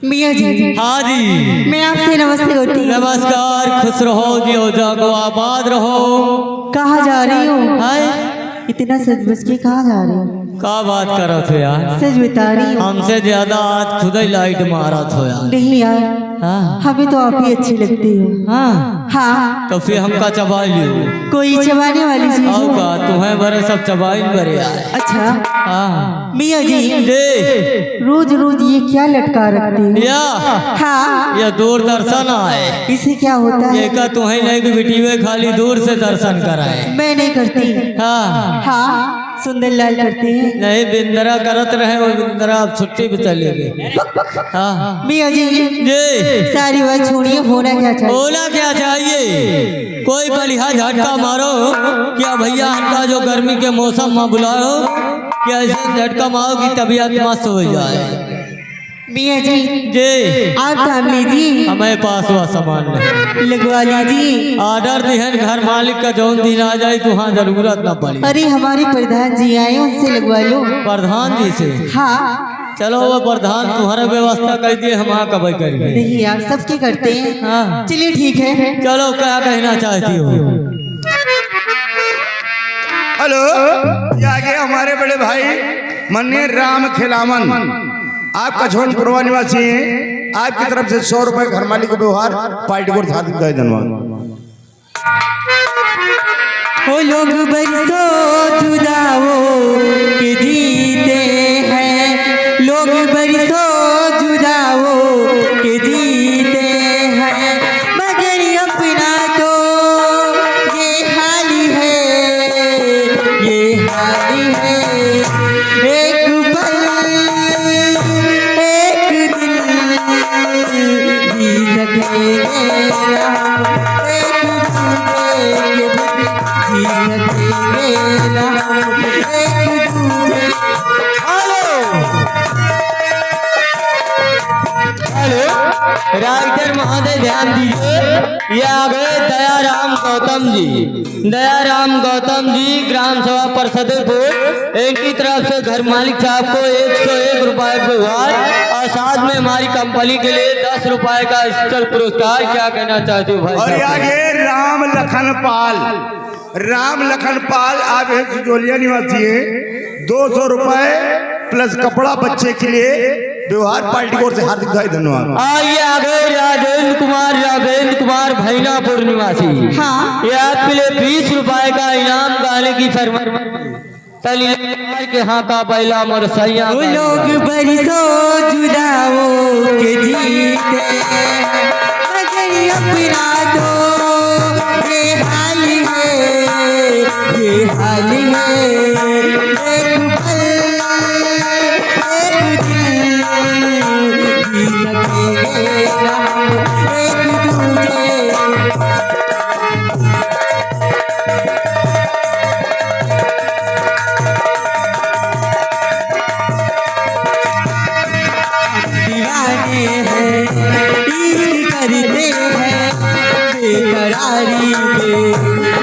मियाँ जी। हाँ जी। मैं आपसे नमस्ते होती हूँ। नमस्कार, खुश रहो, जियो जागो, आबाद रहो। कहाँ जा रही हो? हाय, इतना सज बज के कहाँ जा रही हो? का बात करो थे यार? सच बता रही हो। हमसे ज्यादा आज खुद ही लाइट मारा थो यार। नहीं यार, हाँ हमें तो आप ही अच्छी लगती हो। हाँ, हाँ, तो फिर हमका चबा लियो। कोई चबाने वाली चीज आओ हो? का तुम्हें बड़े सब चबाई बड़े यार। अच्छा हाँ मियाँ जी, जी। रोज रोज ये क्या लटका रखती हो? या हाँ, ये दूरदर्शन आए, इसे क्या होता ये है? का तुम्हें नहीं कि बिटिवे खाली दूर से दर्शन कराए। मैं नहीं करती। हाँ हाँ, सुंदर लाल करते हैं। नहीं, बिंदरा करत रहे, वो बिंदरा अब छुट्टी पे चले गए। हाँ मियाँ जी, जी। सारी बात छोड़िए, होना क्या चाहिए? होना क्या चाहिए? कोई बढ़िया झटका मारो क्या भैया, हमका जो गर्मी के मौसम में बुलाओ, क्या ऐसे झटका मारो कि तबीयत मस्त हो जाए। मियाँ जी, जी, आप थाम लीजिए, हमें पास हुआ सामान नहीं। लगवा लीजिए। ऑर्डर दिहन घर मालिक का जौन दिन आ जाए तुहाँ जरूरत न पड़ी। अरे हमारे प्रधान जी आए, उनसे लगवा लो। प्रधान जी से? हाँ, चलो वो प्रधान तुम्हारा व्यवस्था कर दिए, हम वहाँ कब करेंगे। नहीं यार, सबके करते हैं। हाँ चलिए ठीक है। चलो, क्या कहना चाहती हो? हेलो, ये आगे हमारे बड़े भाई मन्ने राम खिलावन, आपका छोनपुरवा निवासी है। आपकी तरफ से 100 रुपए घर मालिक को व्यवहार पार्टी को शादी का धन्यवाद। वो लोग बरसों जुदाओ के जीते हैं, लोग बरसों जुदाओ के जीते हैं, मगर अपना तो ये हाल है, ये हाल है। एक पल, एक दिन जी सकेंगे ना, एक दूसरे के जी सकेंगे ना, एक दूसरे। हेलो, राइटर महोदय ध्यान दीजिए, ये आ गए दयाराम गौतम जी। दयाराम गौतम जी ग्राम सभा पार्षदपुर, इनकी तरफ से घर मालिक साहब को 101 रुपए व्यवहार और साथ में हमारी कंपनी के लिए 10 रुपए का स्पेशल पुरस्कार। क्या कहना चाहते हो भाई? और ये आगे राम लखन पाल, राम लखन पाल आप सुजोलिया निवासी है। 200 रुपए प्लस कपड़ा बच्चे के लिए व्यवहार पार्टी को से हार्दिक धन्यवाद। आइए आ गए राजेंद्र कुमार भैनापुर निवासी। हाँ, ये आपके लिए 20 रुपए का इनाम गाने की फरमाइश के हाँ का बैला मोर सैया। वो लोग बरसों जुदाओ के जीते हैं, मगर अपना तो ये हाल है, ये हाल है। एक पल, एक दिन जी सकेंगे ना, एक दूसरे। दीवाने हैं, इश्क करते हैं, बेकरारी में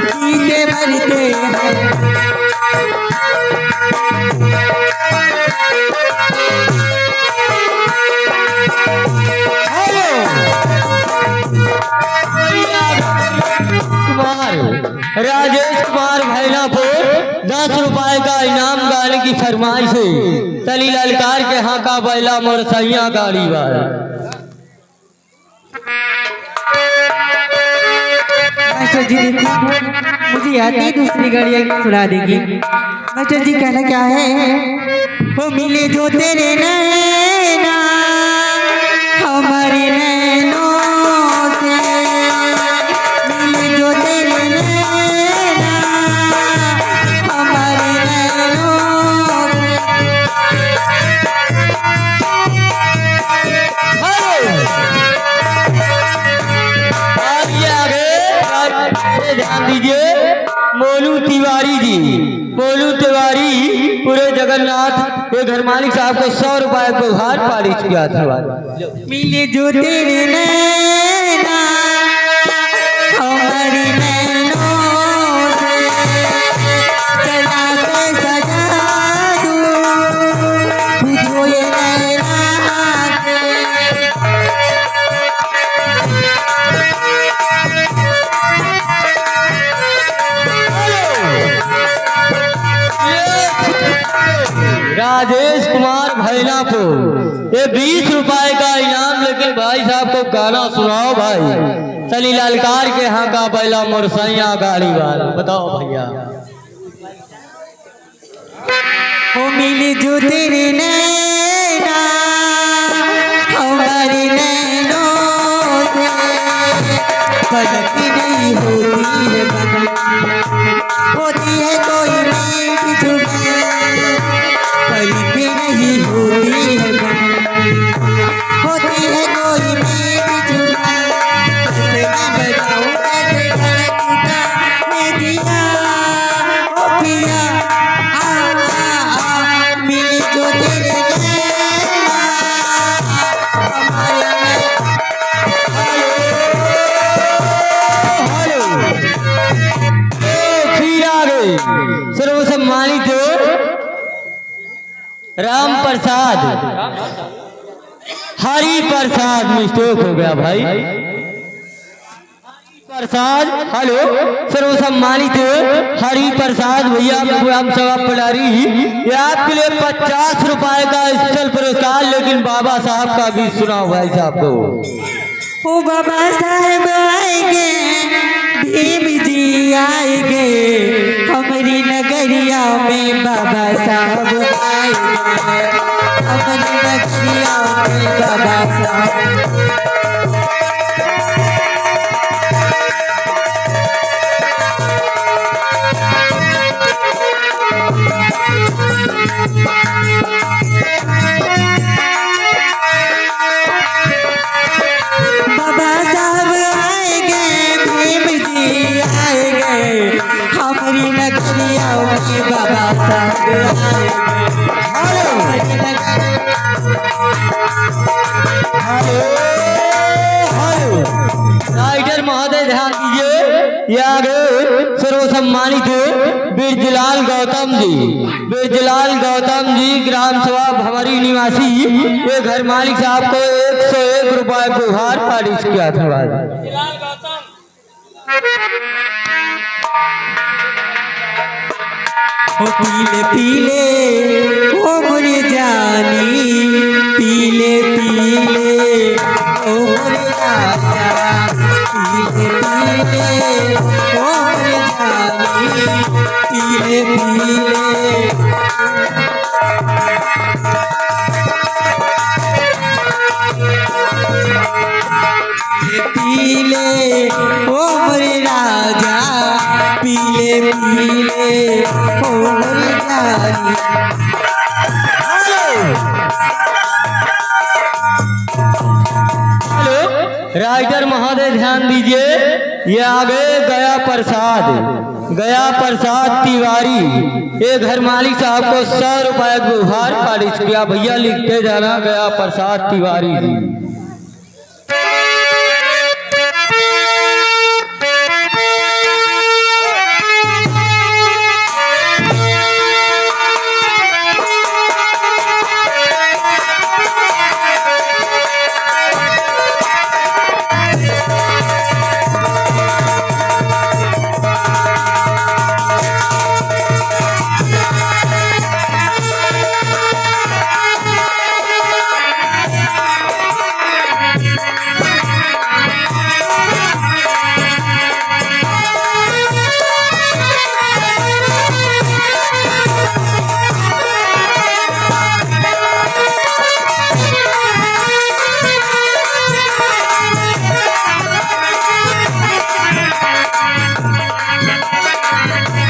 जीते मरते हैं। राजेश कुमार भैनापुर 10 रुपए का इनाम गाने की फरमाइश है। तली ललकार के हाँ का बैला मोर सैया गाड़ी वाला। मास्टर जी देखो, मुझे याद नहीं दूसरी गाड़ियाँ सुना देगी। मास्टर जी कहना क्या है? वो मिले जो तेरे नैना हमारे नैनों से, मिले जो तेरे नैना हमारे नैनों से। ध्यान दीजिए, मोलू तिवारी पूरे जगन्नाथ ये घर मालिक साहब को 100 रुपए को हार पारी किया था। मिले जो तेरे नैना हमारी नैनों से, चला के सजा दूं राजेश कुमार भैलापुर, ये 20 रुपए का इनाम। लेकिन भाई साहब को गाना सुनाओ भाई। सनी ललकार के यहाँ का बैला मोरसैया गाड़ी वाला, बताओ भैया। ओ मिले जो तेरे नैना हमारे नैनों से, पलक नहीं होती है बन, होती है कोई मीठी जुबान, पलक नहीं होती है बन, होती है कोई मीठी जुबान। कैसे मैं बताऊं कैसे धड़कता है दिया, ओ पिया मिले जो तेरे नैना हमारे फिर आ गए सर्वसम्मानित राम प्रसाद हरि प्रसाद। मिस्टेक हो गया भाई। प्रसाद, हेलो, सर्वसम्मानित हरि प्रसाद भैया राम सभा पटारी, ये आपके लिए 50 रुपए का स्पेशल पुरस्कार। लेकिन बाबा साहब का भी सुना भाई साहब को। ओ बाबा साहब आएंगे, भीम जी आएंगे, हमारी नगरिया में बाबा साहब आएंगे, हमारी नगरिया में बाबा साहब। बाबा साहब आएंगे, भीम जी आएंगे, हमारी नगरिया में बाबा साहब आएंगे। राइटर महोदय ध्यान दीजिए, ये आगे सर्वसम्मानित बिरजलाल गौतम जी, बिरजलाल गौतम जी ग्राम सभा भंवरी निवासी, ये घर मालिक साहब को 101 रुपए को उपहार पारित किया था। ओ पीले पीले ओ मोरे जानी, पीले पीले ओ मोरे राजा, पीले पीले ओ मोरे जानी, पीले पीले। पीले ओ मोरे राजा, पीले पीले ओ मोरे जानी। हेलो, राइटर महोदय ध्यान दीजिए, ये आगे गया प्रसाद, गया प्रसाद तिवारी, ये घर मालिक साहब को 100 रुपए को उपहार पारित किया। भैया लिखते जाना, गया प्रसाद तिवारी जी।